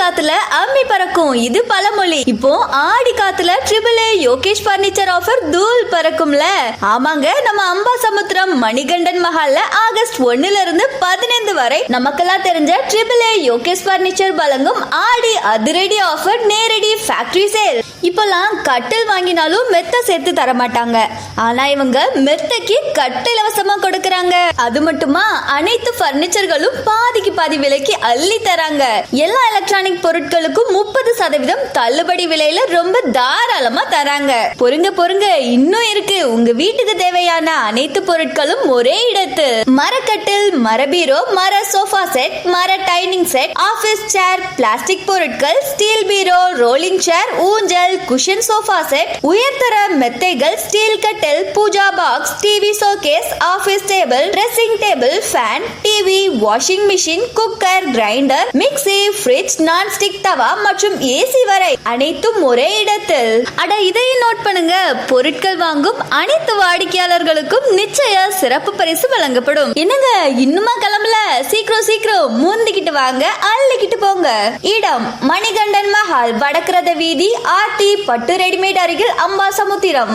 காத்துல அம்மி பறக்கும், இது பழமொழி. இப்போ ஆடி காத்துல AAA யோகேஷ் பர்னிச்சர் ஆஃபர் தூள் பறக்கும்ல. ஆமாங்க, நம்ம அம்பாசமுத்திரம் மணிகண்டன் மஹால்ல ஆகஸ்ட் 1 இருந்து 15 வரை நமக்கெல்லாம் தெரிஞ்ச AAA யோகேஷ் பர்னிச்சர் வழங்கும் ஆடி அதிரடி ஆஃபர் நேரடி ஃபேக்டரி சேல். இப்பெல்லாம் கட்டில் வாங்கினாலும் மெத்த சேர்த்து தர மாட்டாங்க. ஆனா இவங்க மெத்தைக்கு கட்டில் இலவசமா கொடுக்கறாங்க. அது மட்டுமா, அனைத்து பர்னிச்சர்களும் பாதிக்கு பாதி விலைக்கு அள்ளி தராங்க. எல்லா எலக்ட்ரானிக் பொருட்களுக்கும் 30% தள்ளுபடி விலையில ரொம்ப தாராளமா தராங்க. பொறுங்க இன்னும் இருக்கு. உங்க வீட்டுக்கு தேவையான அனைத்து பொருட்களும் ஒரே இடத்தில். மரக்கட்டில், மரபீரோ, மர சோஃபா செட், மர dining set, office chair, plastic பொருட்கள், ஸ்டீல் பீரோ, ரோலிங் சேர், ஊஞ்சல், குஷன் சோஃபா செட், உயர்தர மெத்தைகள், ஸ்டீல் கட்டில், puja box, TV showcase, office table, dressing table, fan, TV, washing machine, cooker, grinder, mixie, fridge, nonstick தவா மற்றும் ஏசி வரை அனைத்தும் ஒரே இடத்தில். அட, இதையும் நோட் பண்ணுங்க. பொருட்கள் வாங்கும் அனைத்து வாடிக்கையாளர்களுக்கும் நிச்சய சிறப்பு பரிசு வழங்கப்படும். என்னங்க, இன்னுமா கிளம்பல? சீக்கிரம் முந்திக்கிட்டு வாங்க, அள்ளிக்கிட்டு போங்க. இடம் மணிகண்டன் மஹால், வடக்கிரத வீதி, ஆர்டி பட்டு ரெடிமேட் அருகில் அம்பாசமுத்திரம்.